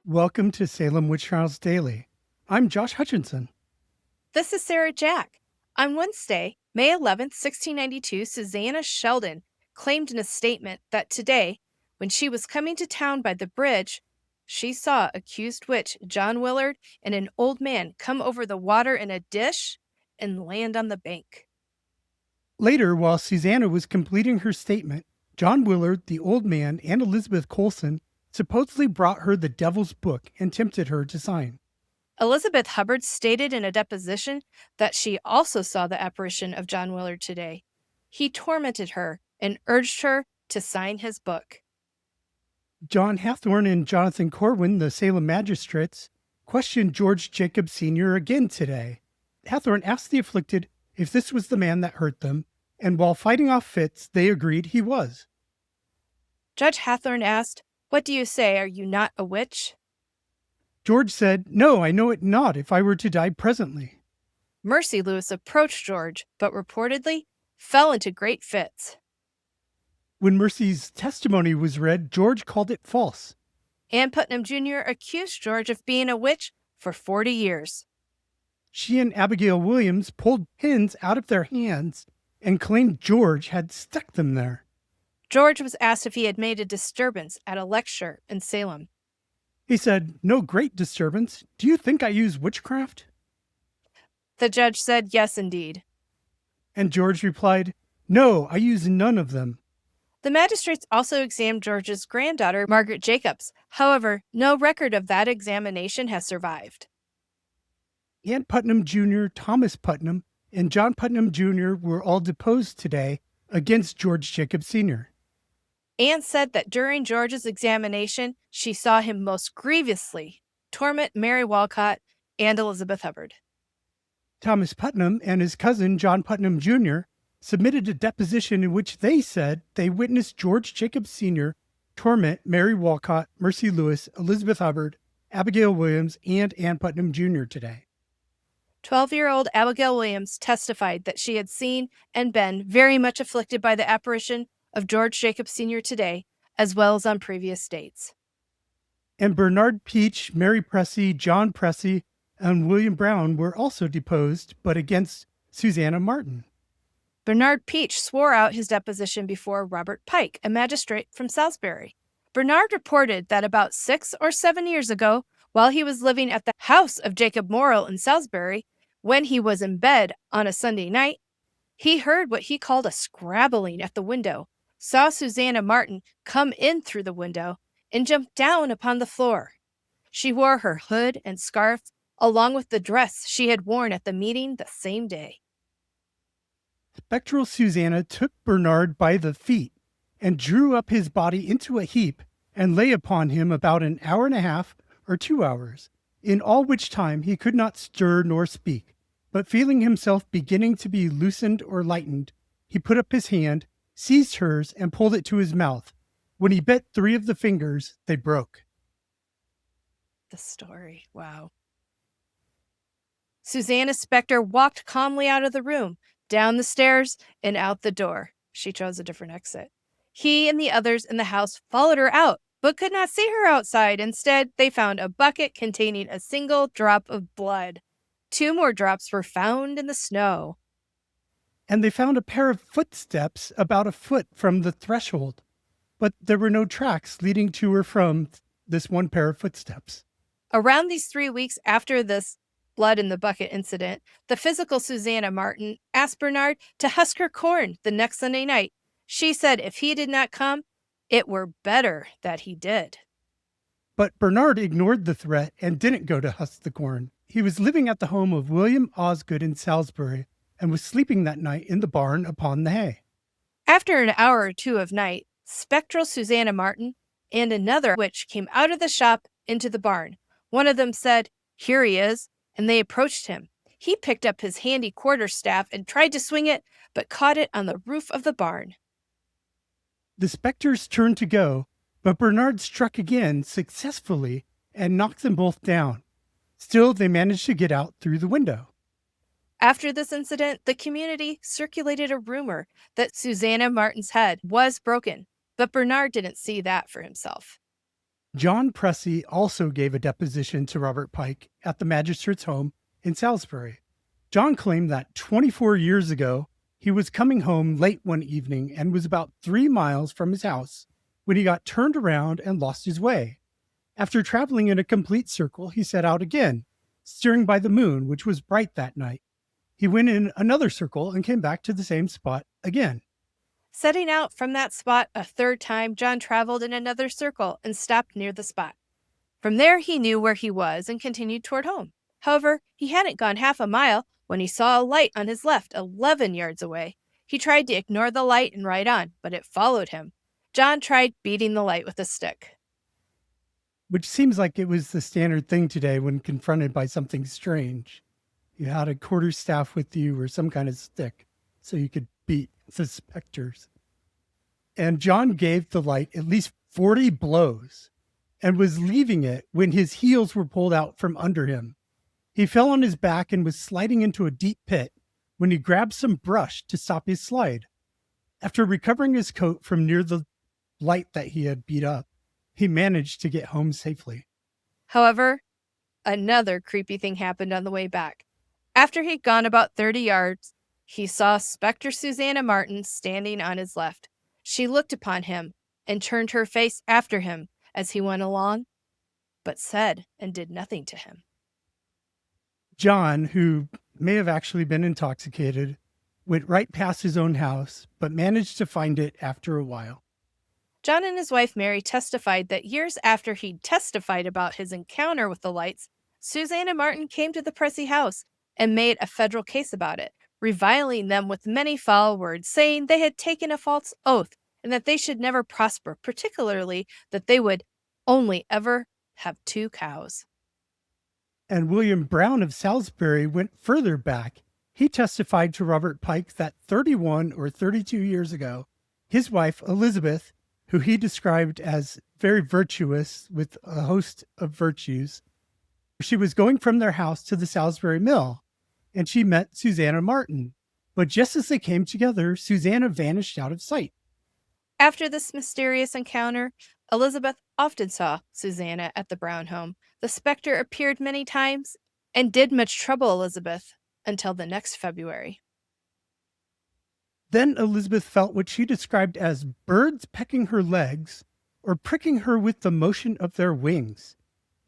Welcome to Salem Witch Trials Daily. I'm Josh Hutchinson. This is Sarah Jack. On Wednesday, May 11th, 1692, Susannah Sheldon claimed in a statement that today, when she was coming to town by the bridge, she saw accused witch John Willard and an old man come over the water in a dish and land on the bank. Later, while Susannah was completing her statement, John Willard, the old man, and Elizabeth Colson supposedly brought her the Devil's Book and tempted her to sign. Elizabeth Hubbard stated in a deposition that she also saw the apparition of John Willard today. He tormented her and urged her to sign his book. John Hathorne and Jonathan Corwin, the Salem magistrates, questioned George Jacob Sr. again today. Hathorne asked the afflicted if this was the man that hurt them, and while fighting off fits, they agreed he was. Judge Hathorne asked, "What do you say? Are you not a witch?" George said, "No, I know it not if I were to die presently." Mercy Lewis approached George, but reportedly fell into great fits. When Mercy's testimony was read, George called it false. Ann Putnam Jr. accused George of being a witch for 40 years. She and Abigail Williams pulled pins out of their hands and claimed George had stuck them there. George was asked if he had made a disturbance at a lecture in Salem. He said, "No great disturbance. Do you think I use witchcraft?" The judge said, "Yes, indeed." And George replied, "No, I use none of them." The magistrates also examined George's granddaughter, Margaret Jacobs. However, no record of that examination has survived. Ann Putnam Jr., Thomas Putnam, and John Putnam Jr. were all deposed today against George Jacob Sr. Anne said that during George's examination, she saw him most grievously torment Mary Walcott and Elizabeth Hubbard. Thomas Putnam and his cousin John Putnam Jr. submitted a deposition in which they said they witnessed George Jacob Sr. torment Mary Walcott, Mercy Lewis, Elizabeth Hubbard, Abigail Williams, and Ann Putnam Jr. today. 12-year-old Abigail Williams testified that she had seen and been very much afflicted by the apparition of George Jacob Sr. today, as well as on previous dates. And Bernard Peach, Mary Pressy, John Pressy, and William Brown were also deposed, but against Susannah Martin. Bernard Peach swore out his deposition before Robert Pike, a magistrate from Salisbury. Bernard reported that about 6 or 7 years ago, while he was living at the house of Jacob Morrill in Salisbury, when he was in bed on a Sunday night, he heard what he called a scrabbling at the window, saw Susannah Martin come in through the window, and jumped down upon the floor. She wore her hood and scarf, along with the dress she had worn at the meeting the same day. Spectral Susannah took Bernard by the feet and drew up his body into a heap and lay upon him about an hour and a half or 2 hours, in all which time he could not stir nor speak, but feeling himself beginning to be loosened or lightened, he put up his hand, seized hers, and pulled it to his mouth. When he bit 3 of the fingers, they broke. The story, wow. Susannah's specter walked calmly out of the room, down the stairs, and out the door. She chose a different exit. He and the others in the house followed her out, but could not see her outside. Instead, they found a bucket containing a single drop of blood. 2 more drops were found in the snow. And they found a pair of footsteps about a foot from the threshold, but there were no tracks leading to or from this one pair of footsteps. Around these 3 weeks after this blood in the bucket incident, the physical Susannah Martin asked Bernard to husk her corn the next Sunday night. She said if he did not come, it were better that he did. But Bernard ignored the threat and didn't go to husk the corn. He was living at the home of William Osgood in Salisbury and was sleeping that night in the barn upon the hay. After an hour or 2 of night, spectral Susannah Martin and another witch came out of the shop into the barn. One of them said, "Here he is," and they approached him. He picked up his handy quarterstaff and tried to swing it, but caught it on the roof of the barn. The specters turned to go, but Bernard struck again successfully and knocked them both down. Still, they managed to get out through the window. After this incident, the community circulated a rumor that Susannah Martin's head was broken, but Bernard didn't see that for himself. John Pressy also gave a deposition to Robert Pike at the magistrate's home in Salisbury. John claimed that 24 years ago, he was coming home late one evening and was about 3 miles from his house when he got turned around and lost his way. After traveling in a complete circle, he set out again, steering by the moon, which was bright that night. He went in another circle and came back to the same spot again. Setting out from that spot a third time, John traveled in another circle and stopped near the spot. From there, he knew where he was and continued toward home. However, he hadn't gone half a mile when he saw a light on his left 11 yards away. He tried to ignore the light and ride on, but it followed him. John tried beating the light with a stick. Which seems like it was the standard thing today when confronted by something strange. You had a quarterstaff with you or some kind of stick so you could beat the specters. And John gave the light at least 40 blows and was leaving it when his heels were pulled out from under him. He fell on his back and was sliding into a deep pit when he grabbed some brush to stop his slide. After recovering his coat from near the light that he had beat up, he managed to get home safely. However, another creepy thing happened on the way back. After he'd gone about 30 yards, he saw Spectre Susannah Martin standing on his left. She looked upon him and turned her face after him as he went along, but said and did nothing to him. John, who may have actually been intoxicated, went right past his own house, but managed to find it after a while. John and his wife Mary testified that years after he'd testified about his encounter with the lights, Susannah Martin came to the Pressy house and made a federal case about it, reviling them with many foul words, saying they had taken a false oath and that they should never prosper, particularly that they would only ever have 2 cows. And William Brown of Salisbury went further back. He testified to Robert Pike that 31 or 32 years ago, his wife, Elizabeth, who he described as very virtuous with a host of virtues, she was going from their house to the Salisbury mill, and she met Susannah Martin. But just as they came together, Susannah vanished out of sight. After this mysterious encounter, Elizabeth often saw Susannah at the Brown home. The specter appeared many times and did much trouble Elizabeth until the next February. Then Elizabeth felt what she described as birds pecking her legs or pricking her with the motion of their wings,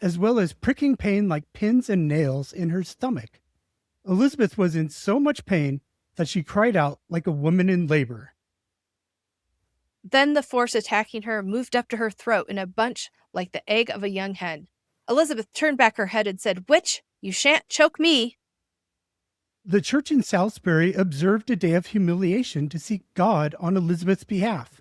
as well as pricking pain like pins and nails in her stomach. Elizabeth was in so much pain that she cried out like a woman in labor. Then the force attacking her moved up to her throat in a bunch like the egg of a young hen. Elizabeth turned back her head and said, "Witch, you shan't choke me." The church in Salisbury observed a day of humiliation to seek God on Elizabeth's behalf,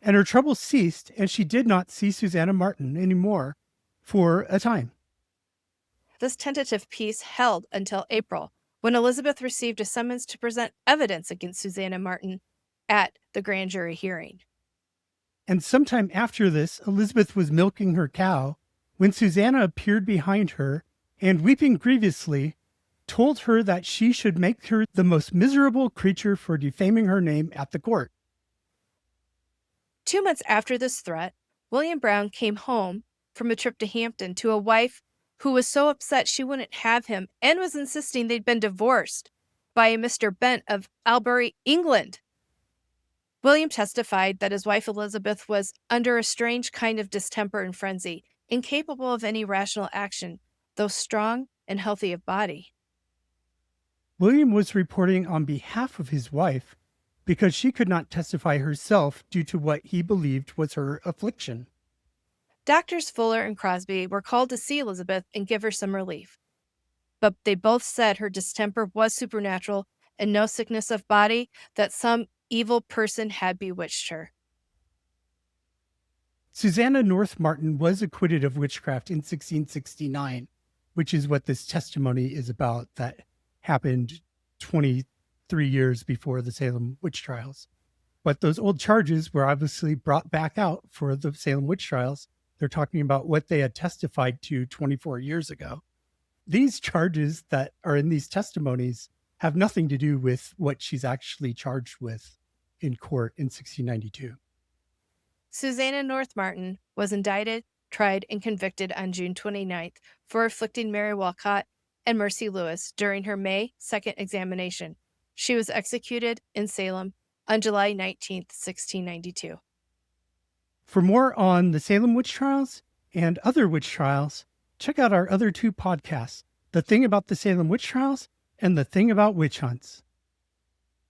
and her troubles ceased, and she did not see Susannah Martin anymore for a time. This tentative peace held until April, when Elizabeth received a summons to present evidence against Susannah Martin at the grand jury hearing. And sometime after this, Elizabeth was milking her cow when Susannah appeared behind her and, weeping grievously, told her that she should make her the most miserable creature for defaming her name at the court. 2 months after this threat, William Brown came home from a trip to Hampton to a wife who was so upset she wouldn't have him and was insisting they'd been divorced by a Mr. Bent of Albury, England. William testified that his wife Elizabeth was under a strange kind of distemper and frenzy, incapable of any rational action, though strong and healthy of body. William was reporting on behalf of his wife because she could not testify herself due to what he believed was her affliction. Doctors Fuller and Crosby were called to see Elizabeth and give her some relief, but they both said her distemper was supernatural and no sickness of body, that some evil person had bewitched her. Susannah North Martin was acquitted of witchcraft in 1669, which is what this testimony is about that happened 23 years before the Salem witch trials. But those old charges were obviously brought back out for the Salem witch trials. They're talking about what they had testified to 24 years ago. These charges that are in these testimonies have nothing to do with what she's actually charged with in court in 1692. Susannah North Martin was indicted, tried and convicted on June 29th for afflicting Mary Walcott and Mercy Lewis during her May 2nd examination. She was executed in Salem on July 19th, 1692. For more on the Salem witch trials and other witch trials, check out our other two podcasts, The Thing About the Salem Witch Trials and The Thing About Witch Hunts.